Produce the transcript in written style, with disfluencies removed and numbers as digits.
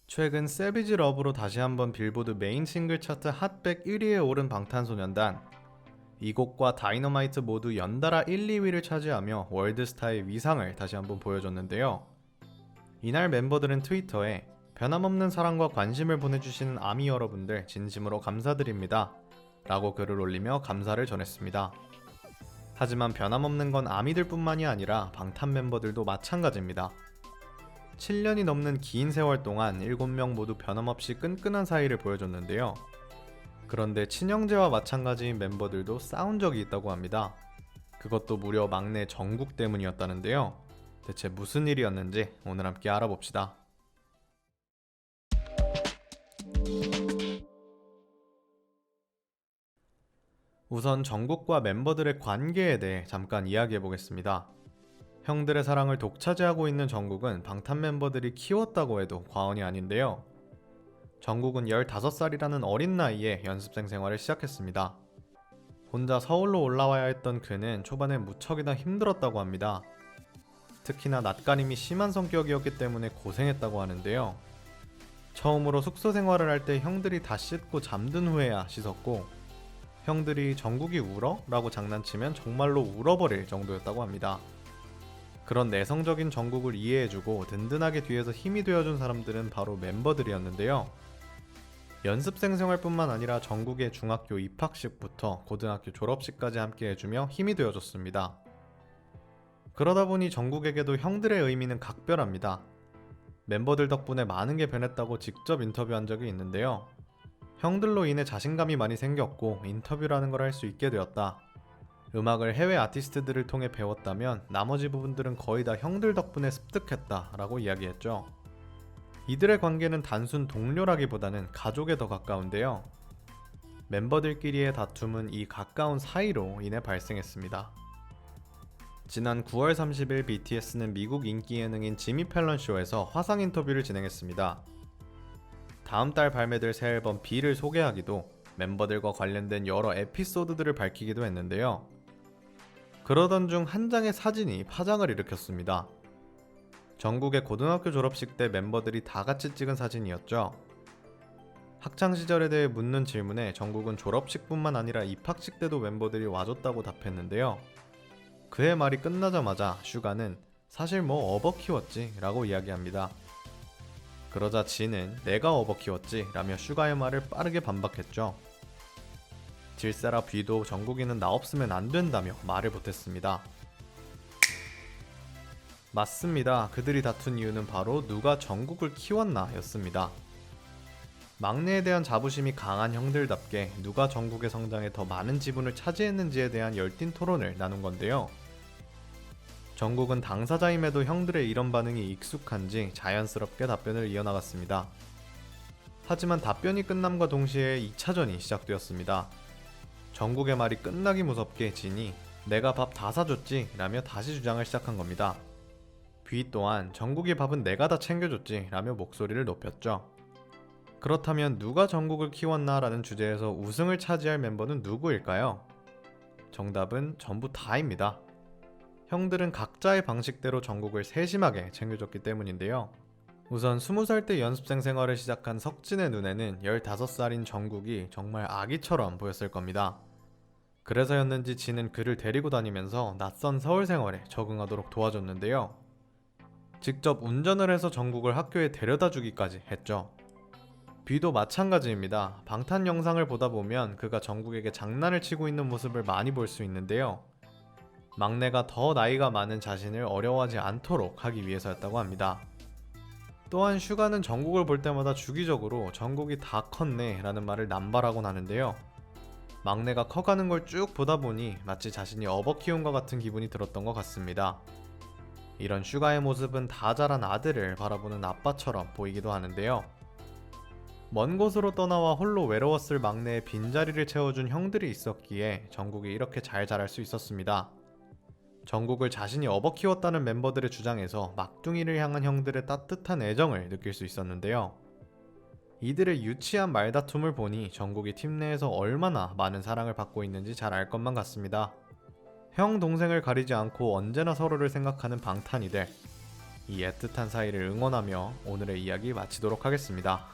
최근 세비지 러브로 다시 한번 빌보드 메인 싱글 차트 핫100 1위에 오른 방탄소년단. 이 곡과 다이너마이트 모두 연달아 1, 2위를 차지하며 월드스타의 위상을 다시 한번 보여줬는데요. 이날 멤버들은 트위터에 변함없는 사랑과 관심을 보내주시는 아미 여러분들 진심으로 감사드립니다 라고 글을 올리며 감사를 전했습니다. 하지만 변함없는 건 아미들 뿐만이 아니라 방탄 멤버들도 마찬가지입니다. 7년이 넘는 긴 세월 동안 7명 모두 변함없이 끈끈한 사이를 보여줬는데요. 그런데 친형제와 마찬가지인 멤버들도 싸운 적이 있다고 합니다. 그것도 무려 막내 정국 때문이었다는데요. 대체 무슨 일이었는지 오늘 함께 알아봅시다. 우선 정국과 멤버들의 관계에 대해 잠깐 이야기해 보겠습니다. 형들의 사랑을 독차지하고 있는 정국은 방탄 멤버들이 키웠다고 해도 과언이 아닌데요. 정국은 15살이라는 어린 나이에 연습생 생활을 시작했습니다. 혼자 서울로 올라와야 했던 그는 초반에 무척이나 힘들었다고 합니다. 특히나 낯가림이 심한 성격이었기 때문에 고생했다고 하는데요. 처음으로 숙소 생활을 할 때 형들이 다 씻고 잠든 후에야 씻었고, 형들이 정국이 울어? 라고 장난치면 정말로 울어버릴 정도였다고 합니다. 그런 내성적인 정국을 이해해주고 든든하게 뒤에서 힘이 되어준 사람들은 바로 멤버들이었는데요. 연습생 생활뿐만 아니라 정국의 중학교 입학식부터 고등학교 졸업식까지 함께 해주며 힘이 되어줬습니다. 그러다 보니 정국에게도 형들의 의미는 각별합니다. 멤버들 덕분에 많은 게 변했다고 직접 인터뷰한 적이 있는데요. 형들로 인해 자신감이 많이 생겼고 인터뷰라는 걸 할 수 있게 되었다. 음악을 해외 아티스트들을 통해 배웠다면 나머지 부분들은 거의 다 형들 덕분에 습득했다 라고 이야기했죠. 이들의 관계는 단순 동료라기보다는 가족에 더 가까운데요. 멤버들끼리의 다툼은 이 가까운 사이로 인해 발생했습니다. 지난 9월 30일 BTS는 미국 인기 예능인 지미 펠런 쇼에서 화상 인터뷰를 진행했습니다. 다음 달 발매될 새 앨범 B를 소개하기도 멤버들과 관련된 여러 에피소드들을 밝히기도 했는데요. 그러던 중 한 장의 사진이 파장을 일으켰습니다. 정국의 고등학교 졸업식 때 멤버들이 다 같이 찍은 사진이었죠. 학창시절에 대해 묻는 질문에 정국은 졸업식뿐만 아니라 입학식 때도 멤버들이 와줬다고 답했는데요. 그의 말이 끝나자마자 슈가는 사실 뭐 업어 키웠지 라고 이야기합니다. 그러자 진은 내가 업어 키웠지 라며 슈가의 말을 빠르게 반박했죠. 질세라 B도 정국이는 나 없으면 안 된다며 말을 못했습니다. 맞습니다. 그들이 다툰 이유는 바로 누가 정국을 키웠나 였습니다. 막내에 대한 자부심이 강한 형들답게 누가 정국의 성장에 더 많은 지분을 차지했는지에 대한 열띤 토론을 나눈 건데요. 정국은 당사자임에도 형들의 이런 반응이 익숙한지 자연스럽게 답변을 이어나갔습니다. 하지만 답변이 끝남과 동시에 2차전이 시작되었습니다. 정국의 말이 끝나기 무섭게 진이 내가 밥 다 사줬지 라며 다시 주장을 시작한 겁니다. B 또한 정국이 밥은 내가 다 챙겨줬지 라며 목소리를 높였죠. 그렇다면 누가 정국을 키웠나 라는 주제에서 우승을 차지할 멤버는 누구일까요? 정답은 전부 다입니다. 형들은 각자의 방식대로 정국을 세심하게 챙겨줬기 때문인데요. 우선 20살 때 연습생 생활을 시작한 석진의 눈에는 15살인 정국이 정말 아기처럼 보였을 겁니다. 그래서였는지 진은 그를 데리고 다니면서 낯선 서울 생활에 적응하도록 도와줬는데요. 직접 운전을 해서 정국을 학교에 데려다 주기까지 했죠. B도 마찬가지입니다. 방탄 영상을 보다 보면 그가 정국에게 장난을 치고 있는 모습을 많이 볼 수 있는데요. 막내가 더 나이가 많은 자신을 어려워하지 않도록 하기 위해서였다고 합니다. 또한 슈가는 정국을 볼 때마다 주기적으로 정국이 다 컸네 라는 말을 남발하곤 하는데요. 막내가 커가는 걸 쭉 보다 보니 마치 자신이 업어 키운 것 같은 기분이 들었던 것 같습니다. 이런 슈가의 모습은 다 자란 아들을 바라보는 아빠처럼 보이기도 하는데요. 먼 곳으로 떠나와 홀로 외로웠을 막내의 빈자리를 채워준 형들이 있었기에 정국이 이렇게 잘 자랄 수 있었습니다. 정국을 자신이 업어 키웠다는 멤버들의 주장에서 막둥이를 향한 형들의 따뜻한 애정을 느낄 수 있었는데요. 이들의 유치한 말다툼을 보니 정국이 팀 내에서 얼마나 많은 사랑을 받고 있는지 잘 알 것만 같습니다. 형 동생을 가리지 않고 언제나 서로를 생각하는 방탄이들. 이 애틋한 사이를 응원하며 오늘의 이야기 마치도록 하겠습니다.